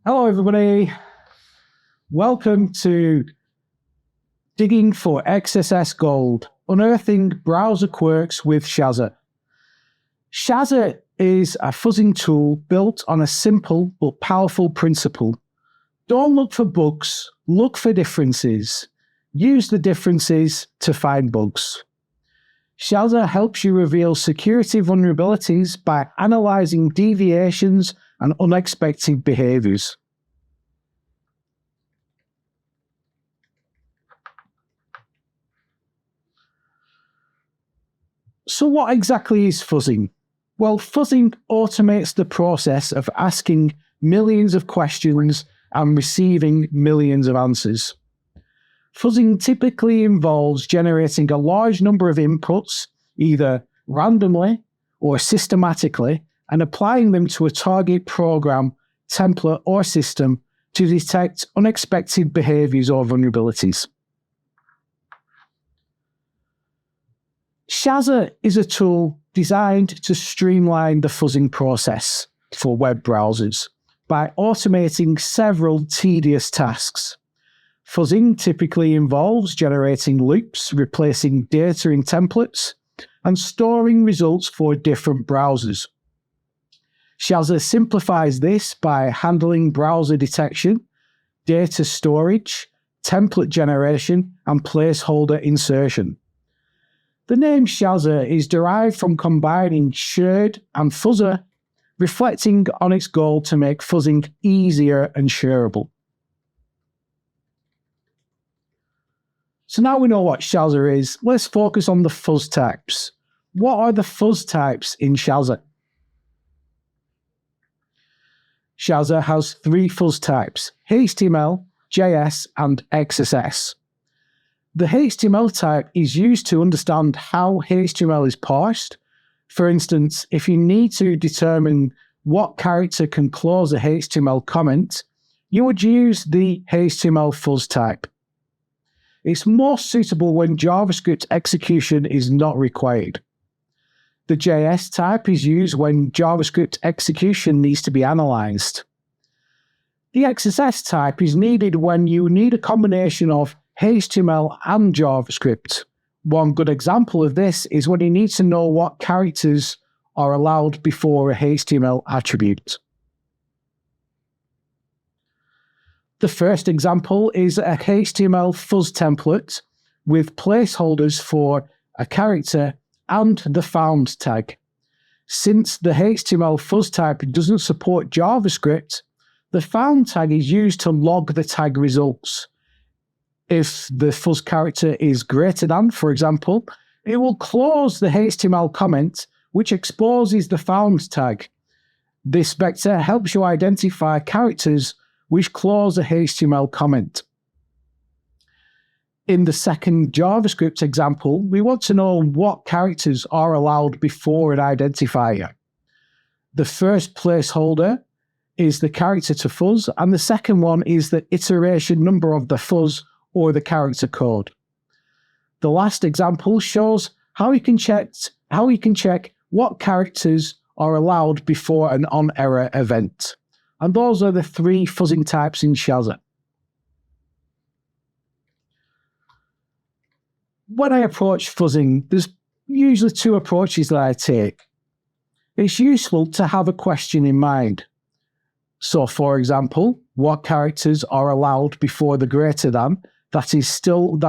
Hello, everybody. Welcome to Digging for XSS Gold, Unearthing Browser Quirks with Shazzer. Shazzer is a fuzzing tool built on a simple but powerful principle. Don't look for bugs, look for differences. Use the differences to find bugs. Shazzer helps you reveal security vulnerabilities by analyzing deviations and unexpected behaviors. So what exactly is fuzzing? Well, fuzzing automates the process of asking millions of questions and receiving millions of answers. Fuzzing typically involves generating a large number of inputs, either randomly or systematically, and applying them to a target program, template, or system to detect unexpected behaviors or vulnerabilities. Shazzer is a tool designed to streamline the fuzzing process for web browsers by automating several tedious tasks. Fuzzing typically involves generating loops, replacing data in templates, and storing results for different browsers. Shazzer simplifies this by handling browser detection, data storage, template generation, and placeholder insertion. The name Shazzer is derived from combining shared and fuzzer, reflecting on its goal to make fuzzing easier and shareable. So now we know what Shazzer is, let's focus on the fuzz types. What are the fuzz types in Shazzer? Shazzer has three fuzz types: HTML, JS, and XSS. The HTML type is used to understand how HTML is parsed. For instance, if you need to determine what character can close a HTML comment, you would use the HTML fuzz type. It's most suitable when JavaScript execution is not required. The JS type is used when JavaScript execution needs to be analyzed. The XSS type is needed when you need a combination of HTML and JavaScript. One good example of this is when you need to know what characters are allowed before a HTML attribute. The first example is a HTML fuzz template with placeholders for a character and the found tag. Since the HTML fuzz type doesn't support JavaScript, the found tag is used to log the tag results. If the fuzz character is greater than, for example, it will close the HTML comment, which exposes the found tag. This vector helps you identify characters which close a HTML comment. In the second JavaScript example, we want to know what characters are allowed before an identifier. The first placeholder is the character to fuzz, and the second one is the iteration number of the fuzz or the character code. The last example shows how you can check what characters are allowed before an on-error event. And those are the three fuzzing types in Shazzer. When I approach fuzzing, there's usually two approaches that I take. It's useful to have a question in mind. So, for example, what characters are allowed before the greater than that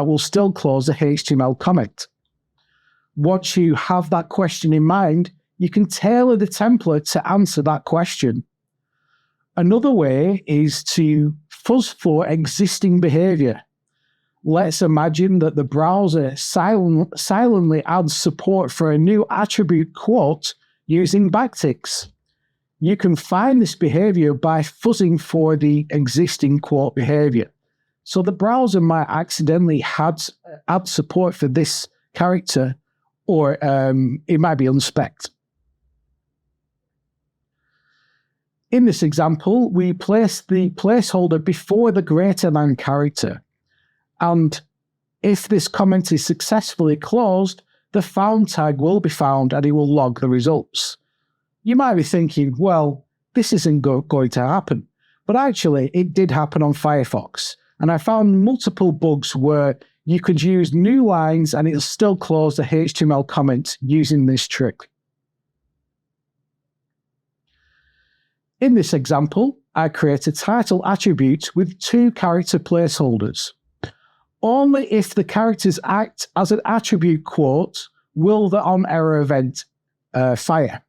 will still close the HTML comment? Once you have that question in mind, you can tailor the template to answer that question. Another way is to fuzz for existing behavior. Let's imagine that the browser silently adds support for a new attribute quote using backticks. You can find this behavior by fuzzing for the existing quote behavior. So the browser might accidentally add support for this character, or it might be unspec'd. In this example, we place the placeholder before the greater than character. And if this comment is successfully closed, the found tag will be found and it will log the results. You might be thinking, well, this isn't going to happen. But actually, it did happen on Firefox. And I found multiple bugs where you could use new lines and it'll still close the HTML comment using this trick. In this example, I create a title attribute with 2 character placeholders. Only if the characters act as an attribute quote will the on-error event fire.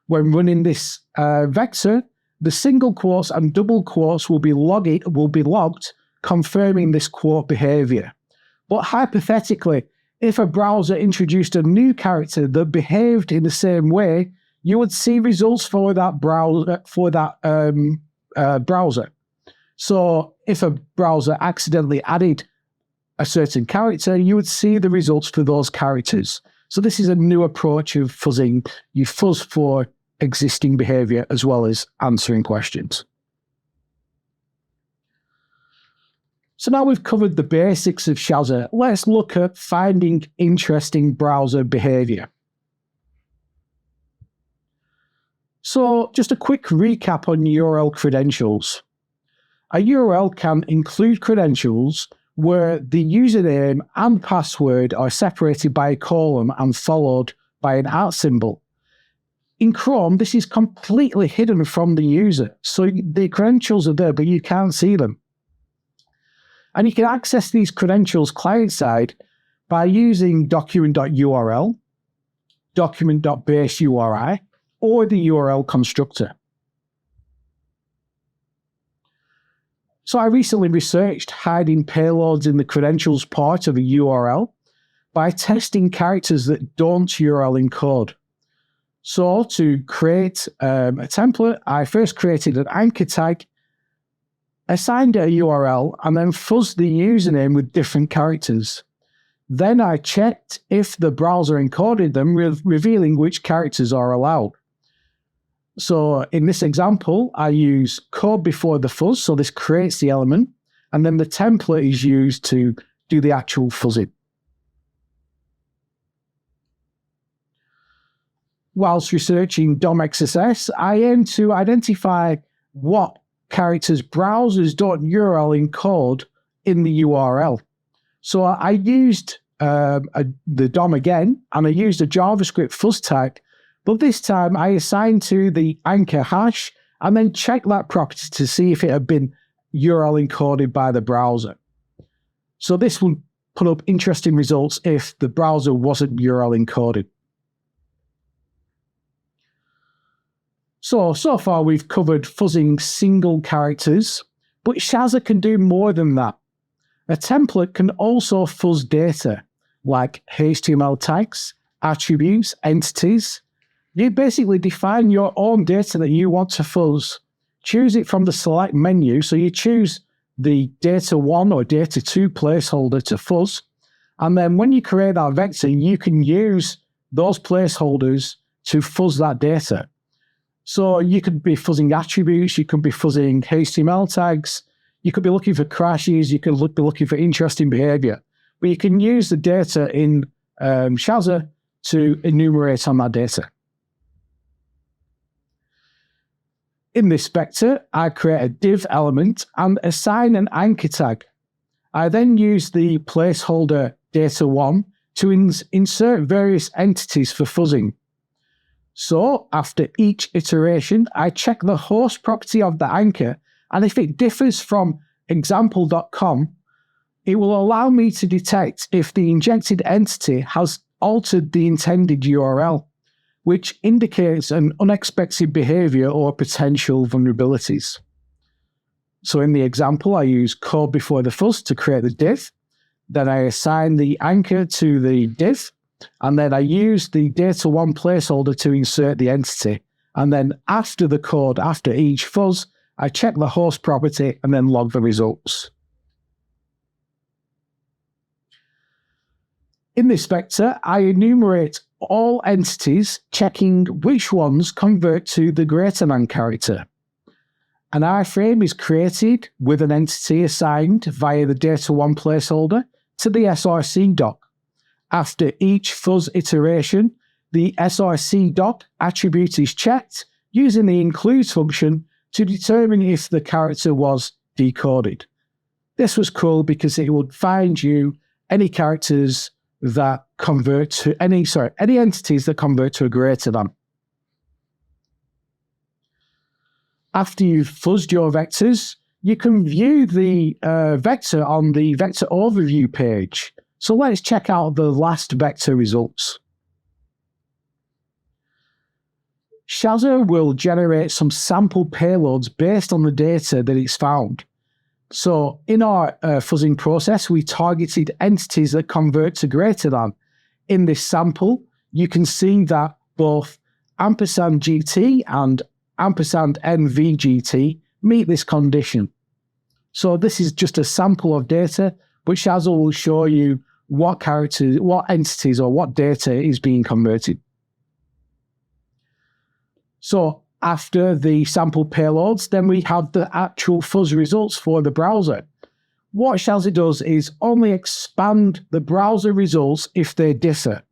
When running this vector, the single quotes and double quotes will be logged, confirming this quote behavior. But hypothetically, if a browser introduced a new character that behaved in the same way, you would see results for that browser. So if a browser accidentally added a certain character, you would see the results for those characters. So this is a new approach of fuzzing. You fuzz for existing behavior as well as answering questions. So now we've covered the basics of Shazzer, let's look at finding interesting browser behavior. So just a quick recap on URL credentials. A URL can include credentials where the username and password are separated by a colon and followed by an @ symbol. In Chrome, this is completely hidden from the user, so the credentials are there, but you can't see them. And you can access these credentials client-side by using document.url, document.baseURI, or the URL constructor. So I recently researched hiding payloads in the credentials part of a URL by testing characters that don't URL encode. So to create a template, I first created an anchor tag, assigned a URL, and then fuzzed the username with different characters. Then I checked if the browser encoded them, revealing which characters are allowed. So in this example, I use code before the fuzz, so this creates the element, and then the template is used to do the actual fuzzing. Whilst researching DOM XSS, I aim to identify what characters browsers don't URL encode in the URL. So I used the DOM again, and I used a JavaScript fuzz tag, but this time I assigned to the anchor hash and then checked that property to see if it had been URL encoded by the browser. So this will put up interesting results if the browser wasn't URL encoded. So far we've covered fuzzing single characters, but Shazzer can do more than that. A template can also fuzz data, like HTML tags, attributes, entities. You basically define your own data that you want to fuzz. Choose it from the select menu, so you choose the data1 or data2 placeholder to fuzz, and then when you create that vector, you can use those placeholders to fuzz that data. So you could be fuzzing attributes, you could be fuzzing HTML tags, you could be looking for crashes, you could be looking for interesting behavior. But you can use the data in Shazzer to enumerate on that data. In this vector, I create a div element and assign an anchor tag. I then use the placeholder data1 to insert various entities for fuzzing. So after each iteration, I check the host property of the anchor, and if it differs from example.com, it will allow me to detect if the injected entity has altered the intended URL, which indicates an unexpected behavior or potential vulnerabilities. So in the example, I use code before the fuzz to create the div, then I assign the anchor to the div, and then I use the data1 placeholder to insert the entity. And then after the code, after each fuzz, I check the host property and then log the results. In this vector, I enumerate all entities, checking which ones convert to the greater than character. An iframe is created with an entity assigned via the data1 placeholder to the src doc. After each fuzz iteration, the src doc attribute is checked using the includes function to determine if the character was decoded. This was cool because it would find you any characters that convert to any entities that convert to a greater than. After you've fuzzed your vectors, you can view the vector on the vector overview page. So let's check out the last vector results. Shazzer will generate some sample payloads based on the data that it's found. So in our fuzzing process, we targeted entities that convert to greater than. In this sample, you can see that both $GT and $NVGT meet this condition. So this is just a sample of data, but Shazzer will show you what characters, what entities or what data is being converted. So after the sample payloads, then we have the actual fuzz results for the browser. What Shazzer does is only expand the browser results if they differ.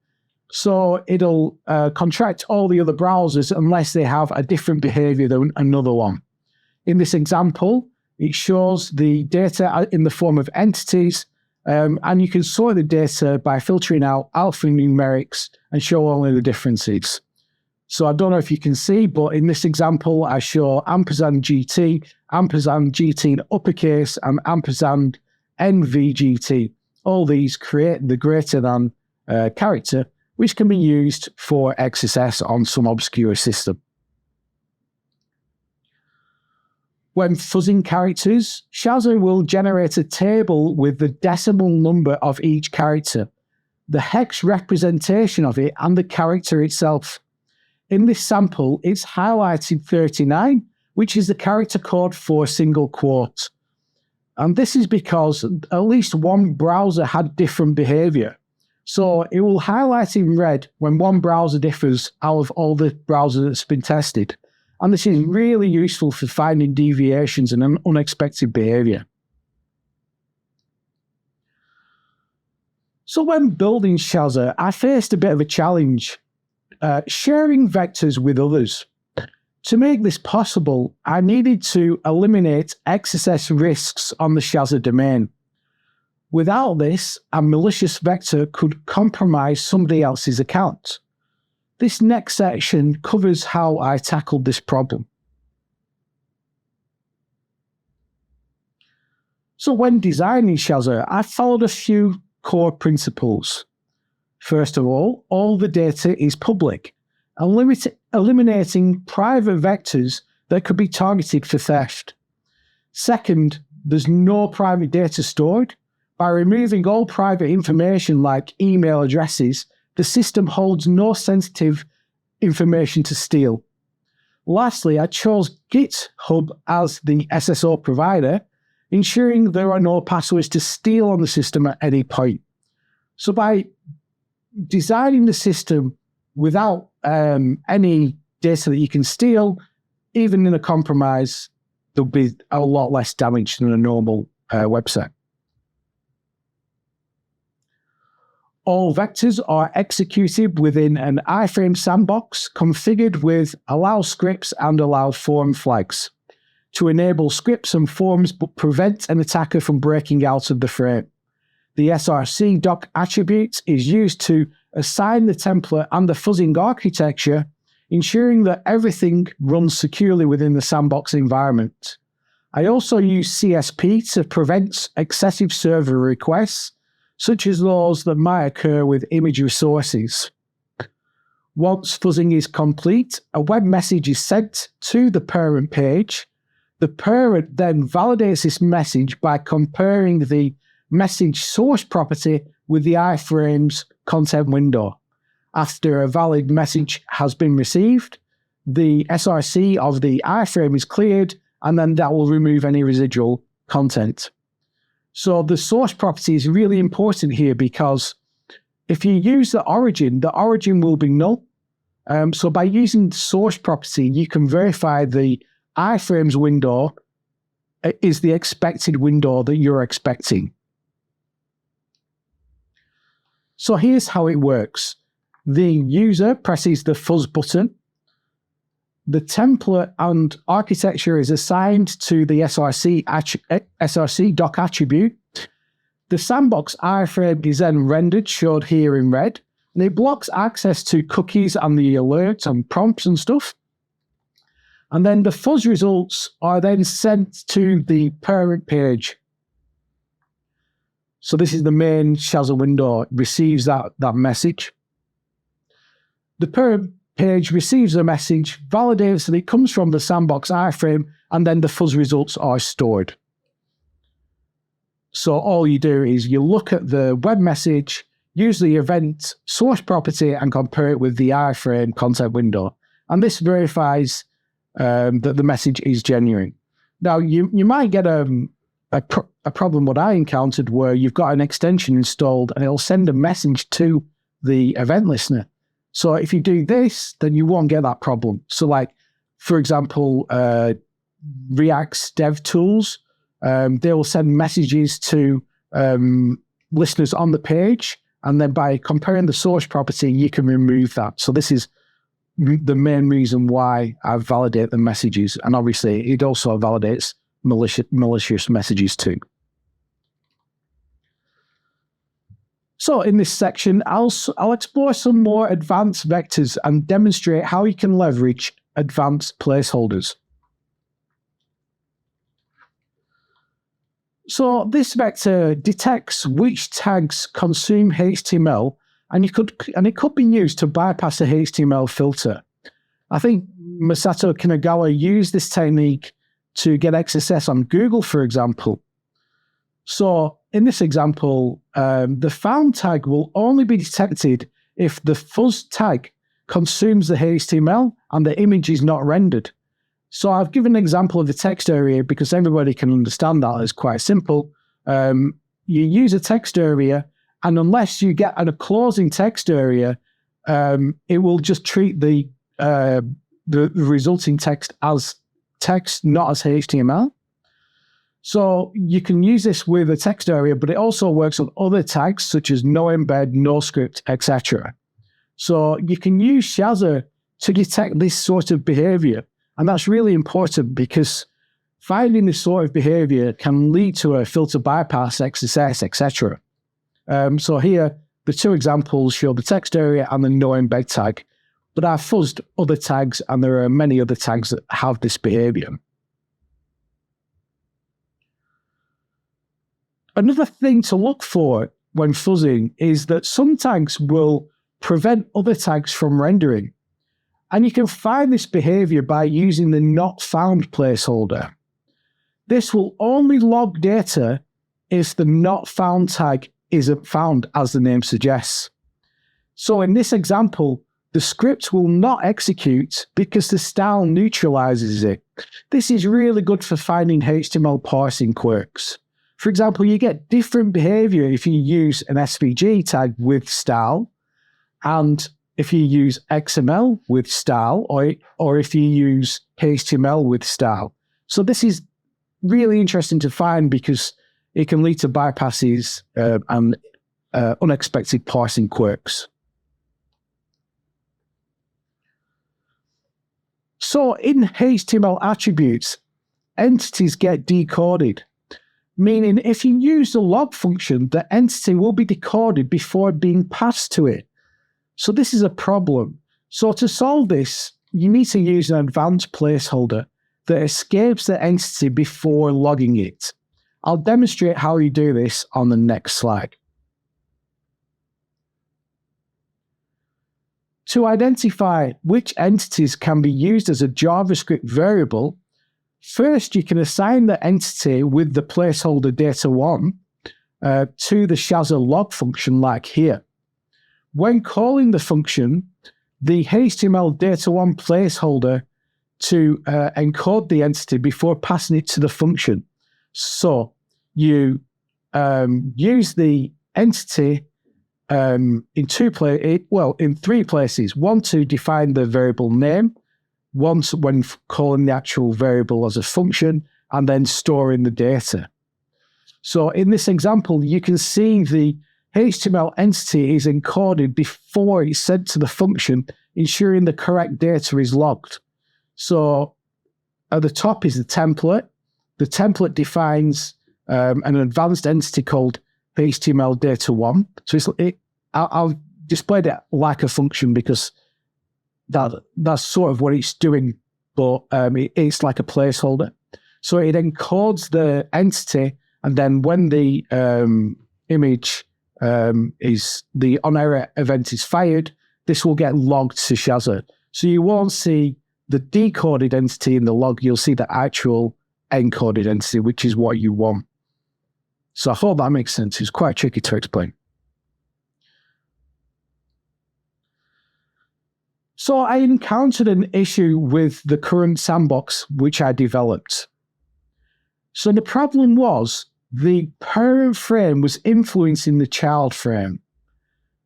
So it'll contract all the other browsers unless they have a different behavior than another one. In this example, it shows the data in the form of entities, and you can sort the data by filtering out alphanumerics and show only the differences. So I don't know if you can see, but in this example, I show $GT, $GT in uppercase, and $NVGT. All these create the greater than character, which can be used for XSS on some obscure system. When fuzzing characters, Shazzer will generate a table with the decimal number of each character, the hex representation of it, and the character itself. In this sample, it's highlighted 39, which is the character code for a single quote. And this is because at least one browser had different behavior. So it will highlight in red when one browser differs out of all the browsers that's been tested. And this is really useful for finding deviations and unexpected behavior. So when building Shazzer, I faced a bit of a challenge. Sharing vectors with others. To make this possible, I needed to eliminate XSS risks on the Shazzer domain. Without this, a malicious vector could compromise somebody else's account. This next section covers how I tackled this problem. So when designing Shazzer, I followed a few core principles. First of all the data is public, eliminating private vectors that could be targeted for theft. Second, there's no private data stored. By removing all private information like email addresses, the system holds no sensitive information to steal. Lastly, I chose GitHub as the SSO provider, ensuring there are no passwords to steal on the system at any point. So by designing the system without any data that you can steal, even in a compromise, there'll be a lot less damage than a normal website. All vectors are executed within an iframe sandbox configured with allow scripts and allow form flags to enable scripts and forms but prevent an attacker from breaking out of the frame. The src doc attribute is used to assign the template and the fuzzing architecture, ensuring that everything runs securely within the sandbox environment. I also use CSP to prevent excessive server requests, such as those that might occur with image resources. Once fuzzing is complete, a web message is sent to the parent page. The parent then validates this message by comparing the message source property with the iframe's content window. After a valid message has been received, the src of the iframe is cleared, and then that will remove any residual content. So the source property is really important here because if you use the origin will be null. So by using the source property, you can verify the iframe's window is the expected window that you're expecting. So here's how it works. The user presses the fuzz button. the template and architecture is assigned to the src doc attribute. The sandbox iframe is then rendered, showed here in red, and it blocks access to cookies and the alerts and prompts and stuff. And then the fuzz results are then sent to the parent page. So this is the main Shazzer window. It receives that message. The parent page receives the message, validates that it comes from the sandbox iframe, and then the fuzz results are stored. So all you do is you look at the web message, use the event source property, and compare it with the iframe content window. And this verifies that the message is genuine. Now, you might get a problem what I encountered where you've got an extension installed and it'll send a message to the event listener. So if you do this, then you won't get that problem. So like, for example, React's dev tools, they will send messages to listeners on the page, and then by comparing the source property, you can remove that. So this is the main reason why I validate the messages. And obviously, it also validates malicious messages too. So in this section, I'll explore some more advanced vectors and demonstrate how you can leverage advanced placeholders. So this vector detects which tags consume HTML, and it could be used to bypass a HTML filter. I think Masato Kinagawa used this technique to get XSS on Google, for example. So in this example, the found tag will only be detected if the fuzz tag consumes the HTML and the image is not rendered. So I've given an example of the text area because everybody can understand that. It's quite simple. You use a text area, and unless you get a closing text area, it will just treat the resulting text as text, not as HTML. So you can use this with a text area, but it also works on other tags such as no embed, no script, etc. So you can use Shazzer to detect this sort of behavior. And that's really important because finding this sort of behavior can lead to a filter bypass, XSS, etc. So here, the two examples show the text area and the no embed tag, but I've fuzzed other tags, and there are many other tags that have this behavior. Another thing to look for when fuzzing is that some tags will prevent other tags from rendering. And you can find this behavior by using the not found placeholder. This will only log data if the not found tag isn't found, as the name suggests. So in this example, the script will not execute because the style neutralizes it. This is really good for finding HTML parsing quirks. For example, you get different behavior if you use an SVG tag with style, and if you use XML with style, or if you use HTML with style. So this is really interesting to find because it can lead to bypasses and unexpected parsing quirks. So in HTML attributes, entities get decoded, meaning if you use the log function, the entity will be decoded before being passed to it. So this is a problem. So to solve this, you need to use an advanced placeholder that escapes the entity before logging it. I'll demonstrate how you do this on the next slide. To identify which entities can be used as a JavaScript variable, first you can assign the entity with the placeholder data1 to the Shazzer log function like here. When calling the function, the HTML data1 placeholder to encode the entity before passing it to the function. So you use the entity in three places. One to define the variable name, once when calling the actual variable as a function, and then storing the data. So in this example, you can see the HTML entity is encoded before it's sent to the function, ensuring the correct data is logged. So at the top is the template. The template defines an advanced entity called HTML data 1. So I'll display it like a function because that's sort of what it's doing, but it's like a placeholder. So it encodes the entity, and then when the image is the on-error event is fired, this will get logged to Shazzer. So you won't see the decoded entity in the log, you'll see the actual encoded entity, which is what you want. So I hope that makes sense. It's quite tricky to explain. So I encountered an issue with the current sandbox, which I developed. So the problem was the parent frame was influencing the child frame.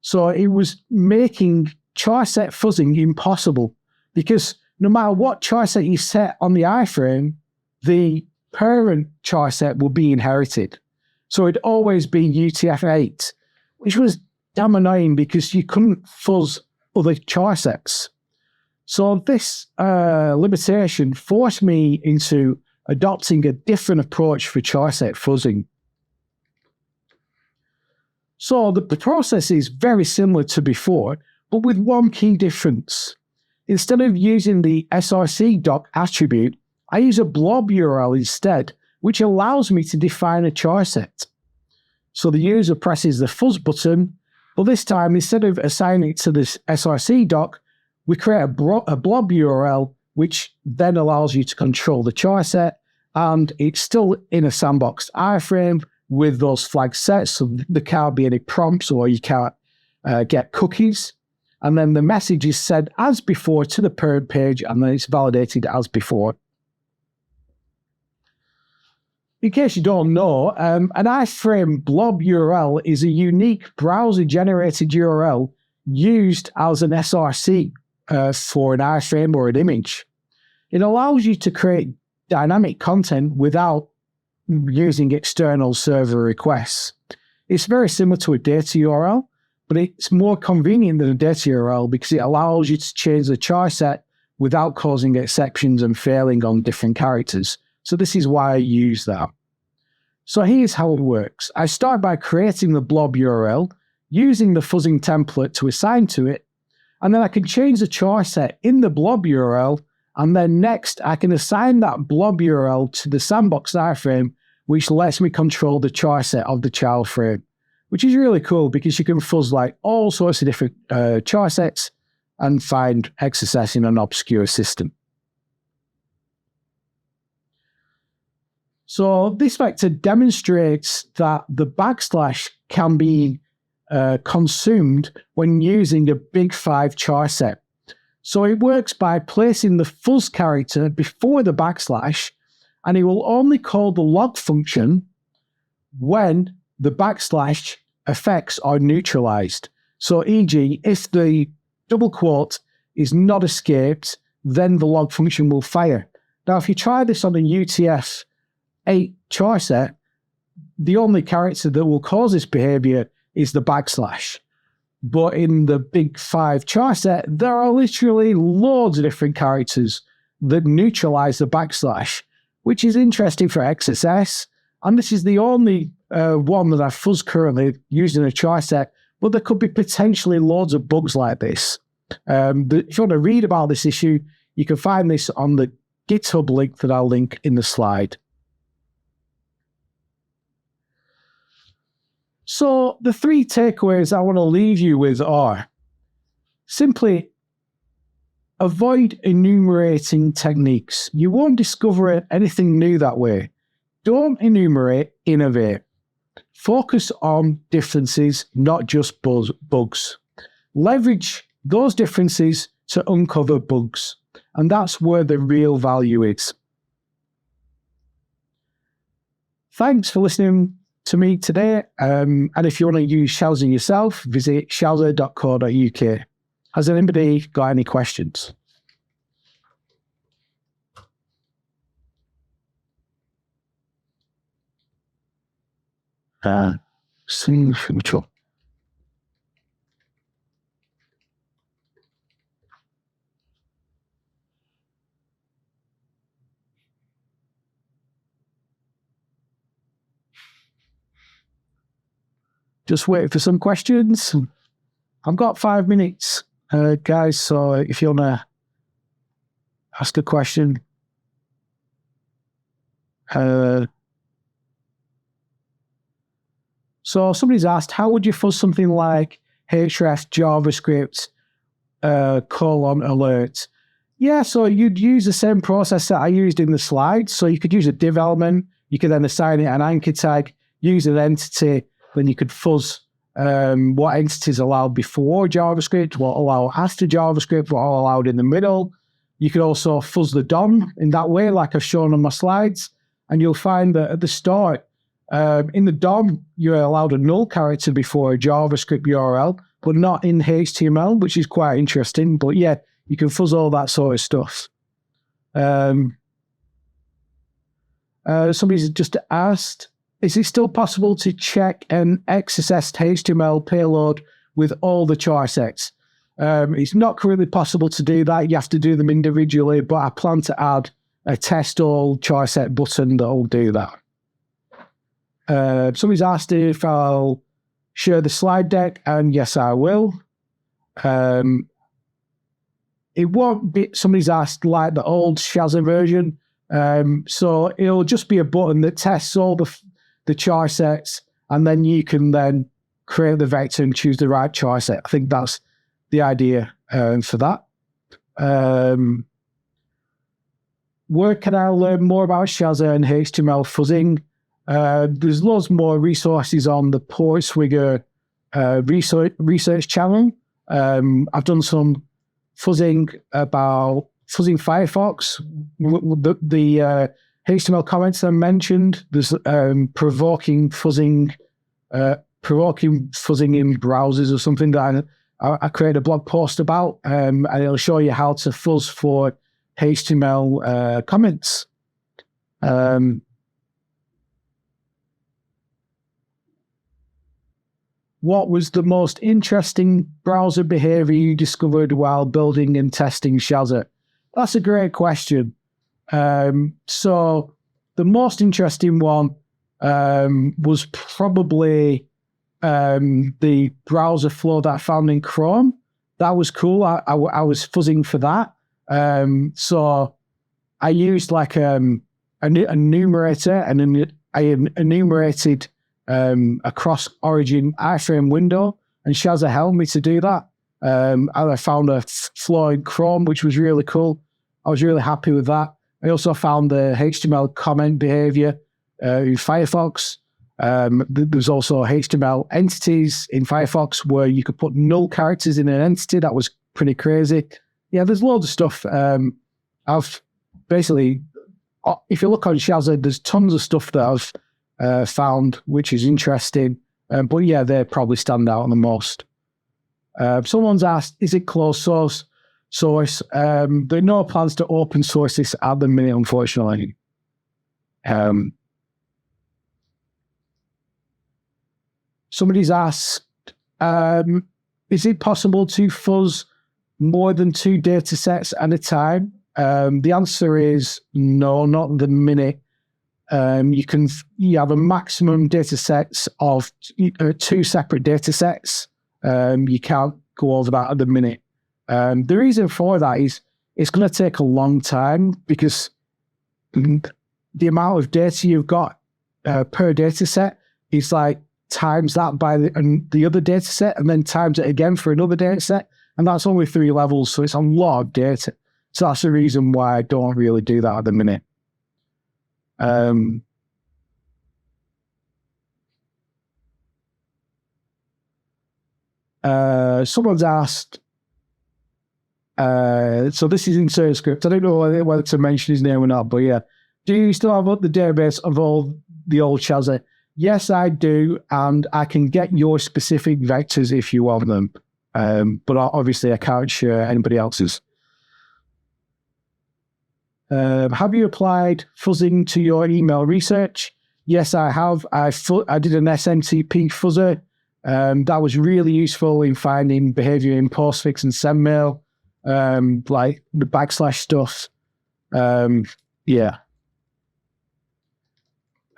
So it was making charset fuzzing impossible because no matter what charset you set on the iframe, the parent charset will be inherited. So it'd always be UTF-8, which was damn annoying because you couldn't fuzz other charsets. So this limitation forced me into adopting a different approach for charset fuzzing. So the process is very similar to before, but with one key difference. Instead of using the src doc attribute, I use a blob URL instead, which allows me to define a charset. So the user presses the fuzz button, but this time, instead of assigning it to this src doc, we create a blob URL, which then allows you to control the charset, and it's still in a sandbox iframe with those flags set, so there can't be any prompts or you can't get cookies. And then the message is sent as before to the parent page, and then it's validated as before. In case you don't know, an iframe blob URL is a unique browser-generated URL used as an SRC for an iframe or an image. It allows you to create dynamic content without using external server requests. It's very similar to a data URL, but it's more convenient than a data URL because it allows you to change the charset without causing exceptions and failing on different characters. So this is why I use that. So here's how it works. I start by creating the blob URL, using the fuzzing template to assign to it, and then I can change the charset in the blob URL, and then next I can assign that blob URL to the sandbox iframe, which lets me control the charset of the child frame, which is really cool because you can fuzz like all sorts of different charsets and find XSS in an obscure system. So this vector demonstrates that the backslash can be consumed when using a big 5 charset. So it works by placing the fuzz character before the backslash, and it will only call the log function when the backslash effects are neutralized. So e.g., if the double quote is not escaped, then the log function will fire. Now, if you try this on a UTF-8 charset, the only character that will cause this behavior is the backslash. But in the big 5 charset, there are literally loads of different characters that neutralize the backslash, which is interesting for XSS. And this is the only one that I fuzz currently using a charset, but there could be potentially loads of bugs like this. If you want to read about this issue, you can find this on the GitHub link that I'll link in the slide. So the 3 takeaways I want to leave you with are simply avoid enumerating techniques. You won't discover anything new that way. Don't enumerate, innovate. Focus on differences, not just bugs. Leverage those differences to uncover bugs, and that's where the real value is. Thanks for listening to me today, and if you want to use Shazzer yourself, visit shazzer.co.uk. Has anybody got any questions? See future. just wait for some questions. I've got 5 minutes, guys, so if you want to ask a question. So somebody's asked, how would you fuzz something like href JavaScript :alert? Yeah, so you'd use the same process that I used in the slides. So you could use a div element, you could then assign it an anchor tag, use an entity, then you could fuzz what entities allowed before JavaScript, what allowed after JavaScript, what all allowed in the middle. You could also fuzz the DOM in that way, like I've shown on my slides. And you'll find that at the start, in the DOM, you're allowed a null character before a JavaScript URL, but not in HTML, which is quite interesting. But yeah, you can fuzz all that sort of stuff. Somebody's just asked, is it still possible to check an XSS HTML payload with all the charsets? It's not currently possible to do that. You have to do them individually, but I plan to add a test all charset button that will do that. Somebody's asked if I'll share the slide deck, and yes, I will. It won't be, somebody's asked, like the old Shazzer version. So it'll just be a button that tests all the charsets, and then you can then create the vector and choose the right charset. I think that's the idea for that. Where can I learn more about Shazzer and HTML fuzzing? There's loads more resources on the Portswigger research channel. I've done some fuzzing about fuzzing Firefox. The HTML comments I mentioned, there's provoking fuzzing in browsers or something that I created a blog post about, and it'll show you how to fuzz for HTML comments. What was the most interesting browser behavior you discovered while building and testing Shazzer? That's a great question. So the most interesting one was probably the browser flow that I found in Chrome. That was cool. I was fuzzing for that. So I used like a numerator, and I enumerated a cross-origin iframe window, and Shazzer helped me to do that. And I found a flow in Chrome, which was really cool. I was really happy with that. I also found the HTML comment behavior in Firefox. There's also HTML entities in Firefox where you could put null characters in an entity. That was pretty crazy. Yeah, there's loads of stuff. I've basically, if you look on Shazzer, there's tons of stuff that I've found, which is interesting. But yeah, they probably stand out the most. Someone's asked, is it closed source? There are no plans to open source this at the minute, unfortunately. Somebody's asked, is it possible to fuzz more than 2 data sets at a time? The answer is no, not at the minute. You have a maximum data sets of 2 separate data sets. You can't go over that at the minute. The reason for that is it's going to take a long time, because the amount of data you've got per data set is like times that by the other data set, and then times it again for another data set. And that's only 3 levels, so it's a lot of data. So that's the reason why I don't really do that at the minute. Someone's asked, so this is insert script. I don't know whether to mention his name or not, but yeah. Do you still have the database of all the old Shazzer? Yes, I do, and I can get your specific vectors if you want them. But obviously I can't share anybody else's. Have you applied fuzzing to your email research? Yes, I have. I did an SMTP fuzzer. That was really useful in finding behavior in postfix and sendmail, like the / stuff. Yeah.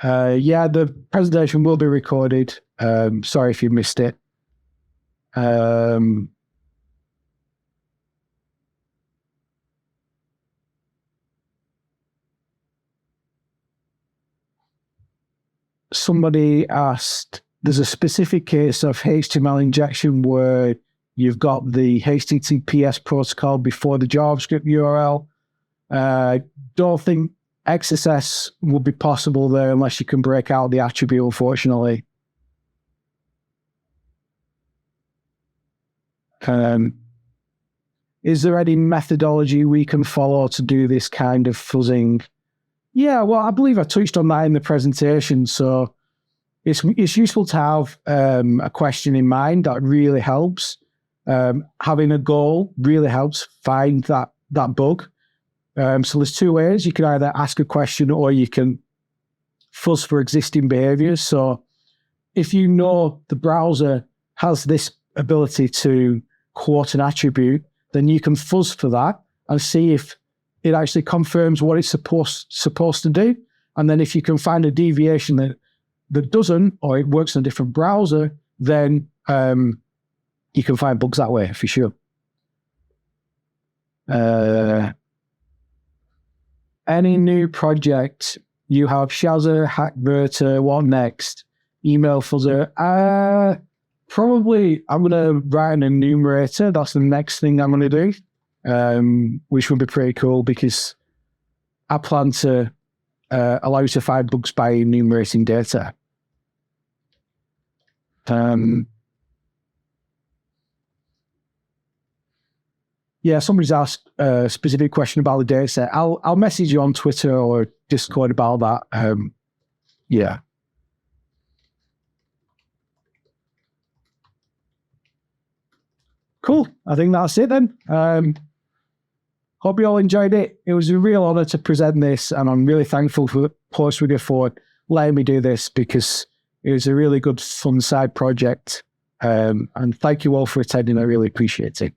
Yeah, the presentation will be recorded. Sorry if you missed it. Somebody asked, there's a specific case of HTML injection where you've got the HTTPS protocol before the JavaScript URL. Don't think XSS will be possible there unless you can break out the attribute, unfortunately. Is there any methodology we can follow to do this kind of fuzzing? Yeah, well, I believe I touched on that in the presentation. So it's useful to have a question in mind. That really helps. Having a goal really helps find that bug. So there's two ways. You can either ask a question or you can fuzz for existing behaviors. So if you know the browser has this ability to quote an attribute, then you can fuzz for that and see if it actually confirms what it's supposed to do. And then if you can find a deviation that doesn't, or it works in a different browser, then you can find bugs that way for sure. Any new project you have? Shazzer, Hackverter, what next? Email fuzzer. Probably I'm going to write an enumerator. That's the next thing I'm going to do. Which would be pretty cool because I plan to allow you to find bugs by enumerating data. Yeah, somebody's asked a specific question about the data set. I'll message you on Twitter or Discord about that. Yeah. Cool. I think that's it then. Hope you all enjoyed it. It was a real honor to present this, and I'm really thankful for Postwigger for letting me do this because it was a really good fun side project. And thank you all for attending. I really appreciate it.